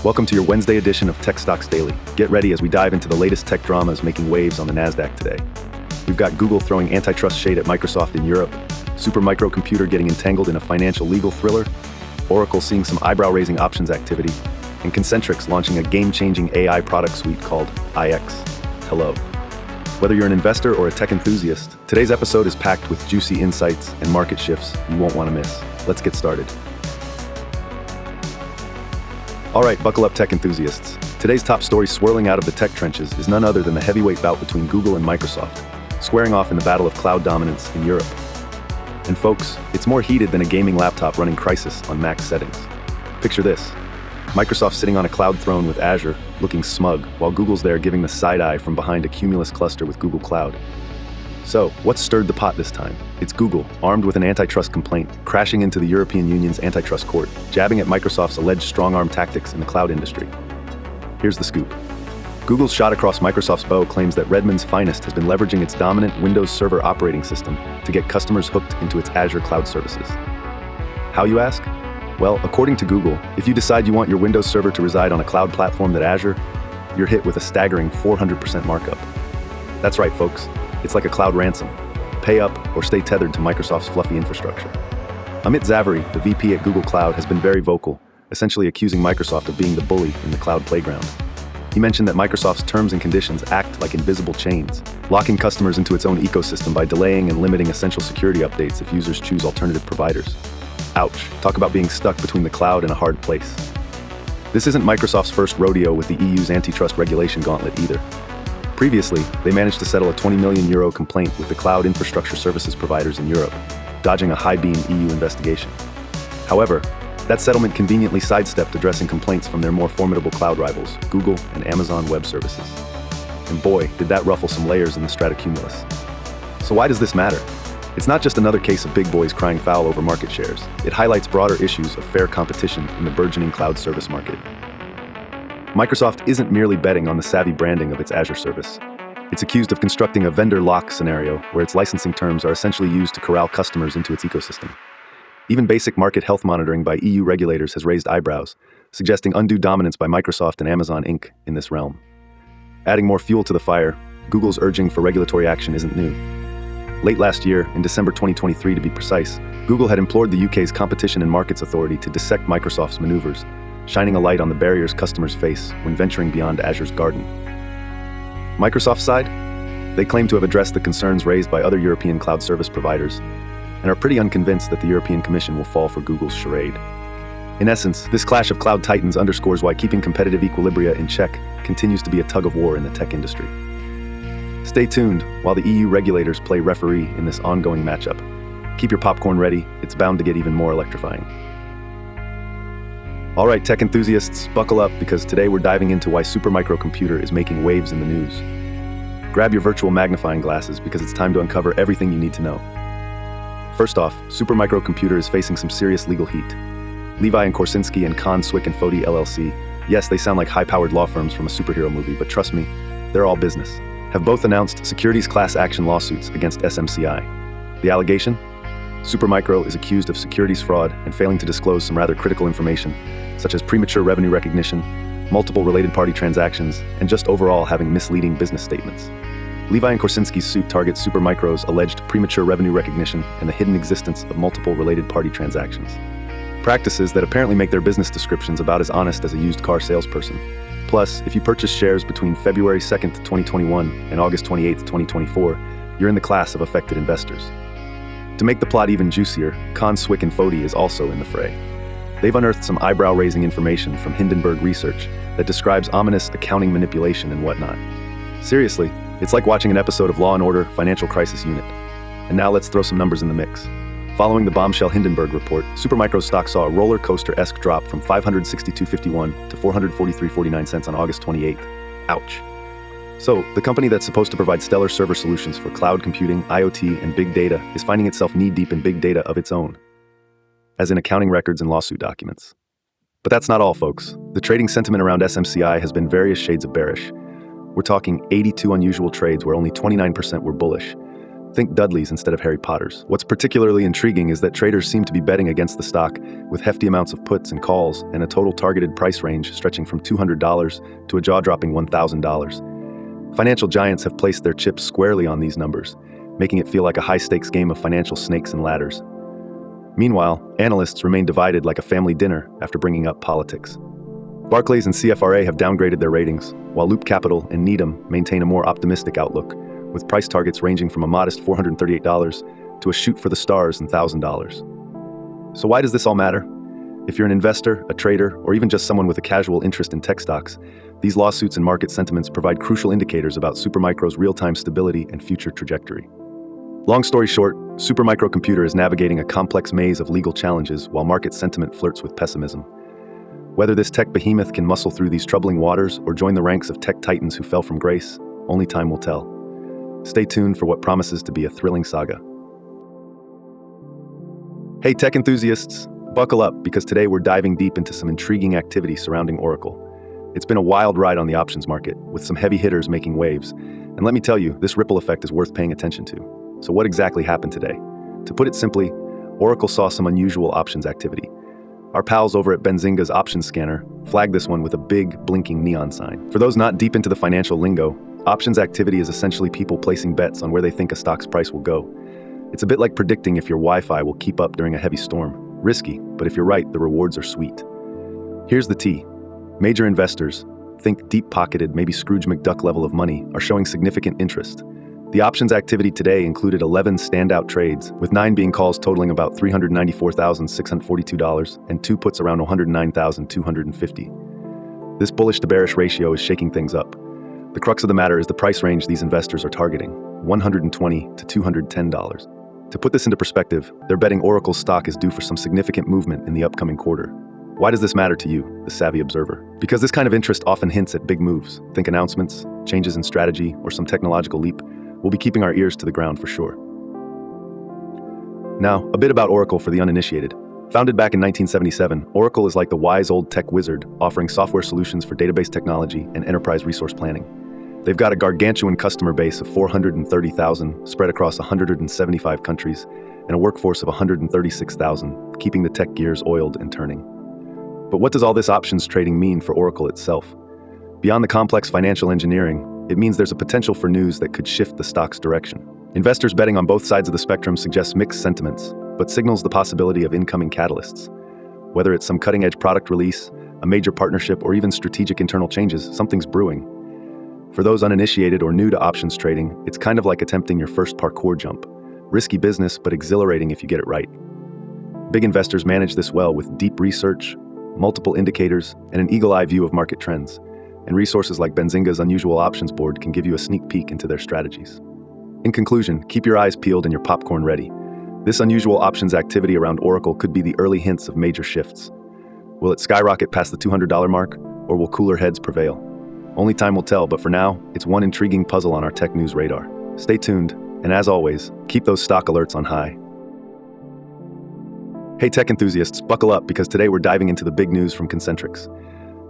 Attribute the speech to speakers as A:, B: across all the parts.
A: Welcome to your Wednesday edition of Tech Stocks Daily. Get ready as we dive into the latest tech dramas making waves on the NASDAQ today. We've got Google throwing antitrust shade at Microsoft in Europe, Supermicro Computer getting entangled in a financial legal thriller, Oracle seeing some eyebrow-raising options activity, and Concentrix launching a game-changing AI product suite called IX. Hello. Whether you're an investor or a tech enthusiast, today's episode is packed with juicy insights and market shifts you won't want to miss. Let's get started. All right, buckle up, tech enthusiasts. Today's top story swirling out of the tech trenches is none other than the heavyweight bout between Google and Microsoft, squaring off in the battle of cloud dominance in Europe. And folks, it's more heated than a gaming laptop running Crisis on max settings. Picture this. Microsoft sitting on a cloud throne with Azure, looking smug, while Google's there giving the side eye from behind a Cumulus cluster with Google Cloud. So, what stirred the pot this time? It's Google, armed with an antitrust complaint, crashing into the European Union's antitrust court, jabbing at Microsoft's alleged strong-arm tactics in the cloud industry. Here's the scoop. Google's shot across Microsoft's bow claims that Redmond's finest has been leveraging its dominant Windows Server operating system to get customers hooked into its Azure cloud services. How, you ask? Well, according to Google, if you decide you want your Windows Server to reside on a cloud platform that Azure, you're hit with a staggering 400% markup. That's right, folks. It's like a cloud ransom. Pay up or stay tethered to Microsoft's fluffy infrastructure. Amit Zaveri, the VP at Google Cloud, has been very vocal, essentially accusing Microsoft of being the bully in the cloud playground. He mentioned that Microsoft's terms and conditions act like invisible chains, locking customers into its own ecosystem by delaying and limiting essential security updates if users choose alternative providers. Ouch, talk about being stuck between the cloud and a hard place. This isn't Microsoft's first rodeo with the EU's antitrust regulation gauntlet either. Previously, they managed to settle a €20 million complaint with the cloud infrastructure services providers in Europe, dodging a high-beam EU investigation. However, that settlement conveniently sidestepped addressing complaints from their more formidable cloud rivals, Google and Amazon Web Services. And boy, did that ruffle some layers in the stratocumulus. So why does this matter? It's not just another case of big boys crying foul over market shares. It highlights broader issues of fair competition in the burgeoning cloud service market. Microsoft isn't merely betting on the savvy branding of its Azure service. It's accused of constructing a vendor lock scenario where its licensing terms are essentially used to corral customers into its ecosystem. Even basic market health monitoring by EU regulators has raised eyebrows, suggesting undue dominance by Microsoft and Amazon Inc. in this realm. Adding more fuel to the fire, Google's urging for regulatory action isn't new. Late last year, in December 2023 to be precise, Google had implored the UK's Competition and Markets Authority to dissect Microsoft's maneuvers, shining a light on the barriers customers face when venturing beyond Azure's garden. Microsoft's side? They claim to have addressed the concerns raised by other European cloud service providers and are pretty unconvinced that the European Commission will fall for Google's charade. In essence, this clash of cloud titans underscores why keeping competitive equilibria in check continues to be a tug-of-war in the tech industry. Stay tuned while the EU regulators play referee in this ongoing matchup. Keep your popcorn ready, it's bound to get even more electrifying. All right, tech enthusiasts, buckle up because today we're diving into why Supermicro Computer is making waves in the news. Grab your virtual magnifying glasses because it's time to uncover everything you need to know. First off, Supermicro Computer is facing some serious legal heat. Levi and Korsinski and Kahn, Swick and Foti LLC, yes, they sound like high-powered law firms from a superhero movie, but trust me, they're all business, have both announced securities class action lawsuits against SMCI. The allegation? Supermicro is accused of securities fraud and failing to disclose some rather critical information, such as premature revenue recognition, multiple related party transactions, and just overall having misleading business statements. Levi and Korsinski's suit targets Supermicro's alleged premature revenue recognition and the hidden existence of multiple related party transactions. Practices that apparently make their business descriptions about as honest as a used car salesperson. Plus, if you purchase shares between February 2nd, 2021 and August 28th, 2024, you're in the class of affected investors. To make the plot even juicier, Kahn, Swick and Foti is also in the fray. They've unearthed some eyebrow-raising information from Hindenburg Research that describes ominous accounting manipulation and whatnot. Seriously, it's like watching an episode of Law & Order Financial Crisis Unit. And now let's throw some numbers in the mix. Following the bombshell Hindenburg report, Supermicro's stock saw a roller coaster-esque drop from $562.51 to $443.49 on August 28th. Ouch. So, the company that's supposed to provide stellar server solutions for cloud computing, IoT, and big data is finding itself knee-deep in big data of its own, as in accounting records and lawsuit documents. But that's not all, folks. The trading sentiment around SMCI has been various shades of bearish. We're talking 82 unusual trades where only 29% were bullish, Think Dudleys instead of Harry Potters. What's particularly intriguing is that traders seem to be betting against the stock with hefty amounts of puts and calls and a total targeted price range stretching from $200 to a jaw-dropping $1,000. Financial giants have placed their chips squarely on these numbers, making it feel like a high-stakes game of financial snakes and ladders. Meanwhile, analysts remain divided like a family dinner after bringing up politics. Barclays and CFRA have downgraded their ratings, while Loop Capital and Needham maintain a more optimistic outlook, with price targets ranging from a modest $438 to a shoot for the stars and $1,000. So why does this all matter? If you're an investor, a trader, or even just someone with a casual interest in tech stocks, these lawsuits and market sentiments provide crucial indicators about Supermicro's real-time stability and future trajectory. Long story short, Supermicro Computer is navigating a complex maze of legal challenges while market sentiment flirts with pessimism. Whether this tech behemoth can muscle through these troubling waters or join the ranks of tech titans who fell from grace, only time will tell. Stay tuned for what promises to be a thrilling saga. Hey tech enthusiasts, buckle up because today we're diving deep into some intriguing activity surrounding Oracle. It's been a wild ride on the options market, with some heavy hitters making waves. And let me tell you, this ripple effect is worth paying attention to. So what exactly happened today? To put it simply, Oracle saw some unusual options activity. Our pals over at Benzinga's options scanner flagged this one with a big, blinking neon sign. For those not deep into the financial lingo, options activity is essentially people placing bets on where they think a stock's price will go. It's a bit like predicting if your Wi-Fi will keep up during a heavy storm. Risky, but if you're right, the rewards are sweet. Here's the tea. Major investors, think deep-pocketed, maybe Scrooge McDuck level of money, are showing significant interest. The options activity today included 11 standout trades, with 9 being calls totaling about $394,642 and 2 puts around $109,250. This bullish to bearish ratio is shaking things up. The crux of the matter is the price range these investors are targeting, $120 to $210. To put this into perspective, they're betting Oracle's stock is due for some significant movement in the upcoming quarter. Why does this matter to you, the savvy observer? Because this kind of interest often hints at big moves. Think announcements, changes in strategy, or some technological leap. We'll be keeping our ears to the ground for sure. Now, a bit about Oracle for the uninitiated. Founded back in 1977, Oracle is like the wise old tech wizard, offering software solutions for database technology and enterprise resource planning. They've got a gargantuan customer base of 430,000 spread across 175 countries and a workforce of 136,000, keeping the tech gears oiled and turning. But what does all this options trading mean for Oracle itself? Beyond the complex financial engineering, it means there's a potential for news that could shift the stock's direction. Investors betting on both sides of the spectrum suggests mixed sentiments, but signals the possibility of incoming catalysts. Whether it's some cutting-edge product release, a major partnership, or even strategic internal changes, something's brewing. For those uninitiated or new to options trading, it's kind of like attempting your first parkour jump. Risky business, but exhilarating if you get it right. Big investors manage this well with deep research, multiple indicators, and an eagle-eye view of market trends. And resources like Benzinga's Unusual Options Board can give you a sneak peek into their strategies. In conclusion, keep your eyes peeled and your popcorn ready. This unusual options activity around Oracle could be the early hints of major shifts. Will it skyrocket past the $200 mark, or will cooler heads prevail? Only time will tell, but for now, it's one intriguing puzzle on our tech news radar. Stay tuned, and as always, keep those stock alerts on high. Hey tech enthusiasts, buckle up because today we're diving into the big news from Concentrix.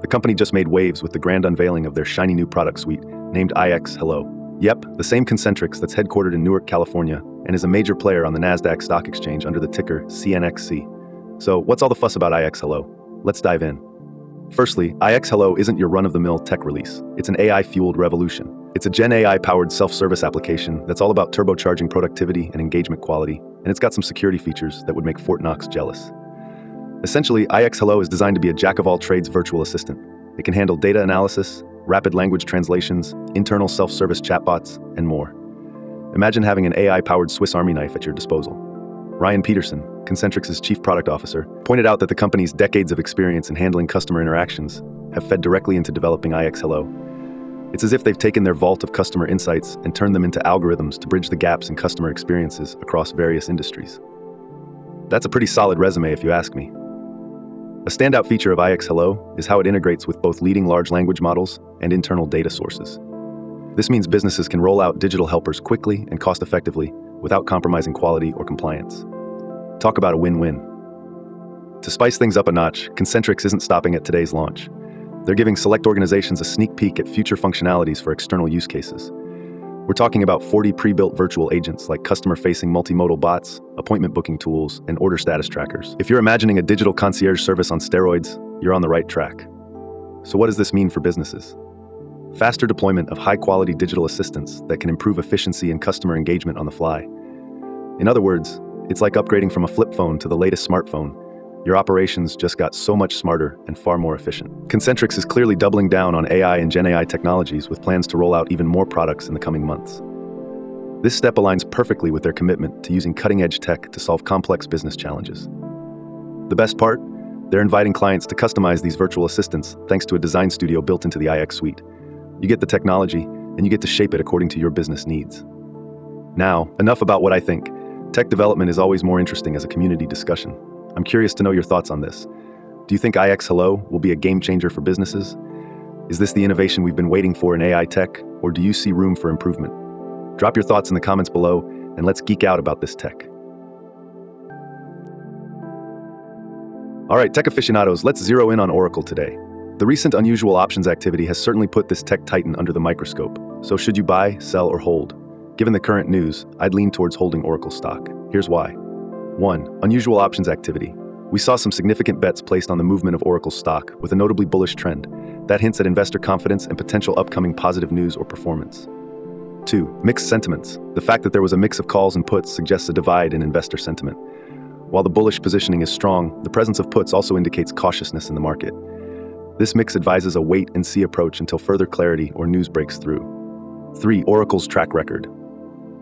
A: The company just made waves with the grand unveiling of their shiny new product suite, named iX Hello. Yep, the same Concentrix that's headquartered in Newark, California, and is a major player on the NASDAQ stock exchange under the ticker CNXC. So what's all the fuss about iX Hello? Let's dive in. Firstly, iX Hello isn't your run-of-the-mill tech release. It's an AI-fueled revolution. It's a GenAI-powered self-service application that's all about turbocharging productivity and engagement quality, and it's got some security features that would make Fort Knox jealous. Essentially, iX Hello is designed to be a jack-of-all-trades virtual assistant. It can handle data analysis, rapid language translations, internal self-service chatbots, and more. Imagine having an AI-powered Swiss Army knife at your disposal. Ryan Peterson, Concentrix's chief product officer, pointed out that the company's decades of experience in handling customer interactions have fed directly into developing iX Hello. It's as if they've taken their vault of customer insights and turned them into algorithms to bridge the gaps in customer experiences across various industries. That's a pretty solid resume if you ask me. A standout feature of iX Hello is how it integrates with both leading large language models and internal data sources. This means businesses can roll out digital helpers quickly and cost-effectively without compromising quality or compliance. Talk about a win-win. To spice things up a notch, Concentrix isn't stopping at today's launch. They're giving select organizations a sneak peek at future functionalities for external use cases. We're talking about 40 pre-built virtual agents like customer-facing multimodal bots, appointment booking tools, and order status trackers. If you're imagining a digital concierge service on steroids, you're on the right track. So what does this mean for businesses? Faster deployment of high-quality digital assistants that can improve efficiency and customer engagement on the fly. In other words, it's like upgrading from a flip phone to the latest smartphone. Your operations just got so much smarter and far more efficient. Concentrix is clearly doubling down on AI and GenAI technologies with plans to roll out even more products in the coming months. This step aligns perfectly with their commitment to using cutting-edge tech to solve complex business challenges. The best part? They're inviting clients to customize these virtual assistants thanks to a design studio built into the iX suite. You get the technology, and you get to shape it according to your business needs. Now, enough about what I think. Tech development is always more interesting as a community discussion. I'm curious to know your thoughts on this. Do you think iX Hello will be a game changer for businesses? Is this the innovation we've been waiting for in AI tech, or do you see room for improvement? Drop your thoughts in the comments below, and let's geek out about this tech. All right, tech aficionados, let's zero in on Oracle today. The recent unusual options activity has certainly put this tech titan under the microscope. So should you buy, sell, or hold? Given the current news, I'd lean towards holding Oracle stock. Here's why. 1. Unusual options activity. We saw some significant bets placed on the movement of Oracle stock with a notably bullish trend. That hints at investor confidence and potential upcoming positive news or performance. 2. Mixed sentiments. The fact that there was a mix of calls and puts suggests a divide in investor sentiment. While the bullish positioning is strong, the presence of puts also indicates cautiousness in the market. This mix advises a wait-and-see approach until further clarity or news breaks through. 3. Oracle's track record.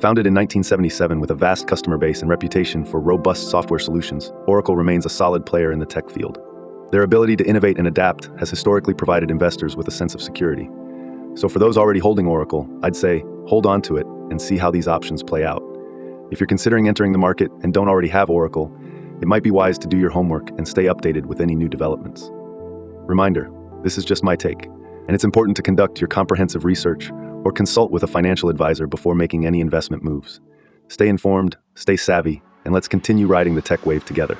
A: Founded in 1977 with a vast customer base and reputation for robust software solutions, Oracle remains a solid player in the tech field. Their ability to innovate and adapt has historically provided investors with a sense of security. So for those already holding Oracle, I'd say hold on to it and see how these options play out. If you're considering entering the market and don't already have Oracle, it might be wise to do your homework and stay updated with any new developments. Reminder, this is just my take, and it's important to conduct your comprehensive research or consult with a financial advisor before making any investment moves. Stay informed, stay savvy, and let's continue riding the tech wave together.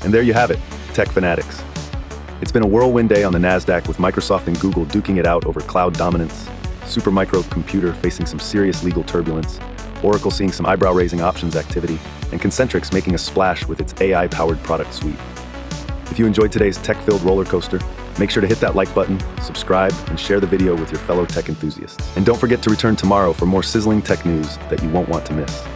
A: And there you have it, tech fanatics. It's been a whirlwind day on the NASDAQ with Microsoft and Google duking it out over cloud dominance, Supermicro Computer facing some serious legal turbulence, Oracle seeing some eyebrow-raising options activity, and Concentrix making a splash with its AI-powered product suite. If you enjoyed today's tech-filled roller coaster, make sure to hit that like button, subscribe, and share the video with your fellow tech enthusiasts. And don't forget to return tomorrow for more sizzling tech news that you won't want to miss.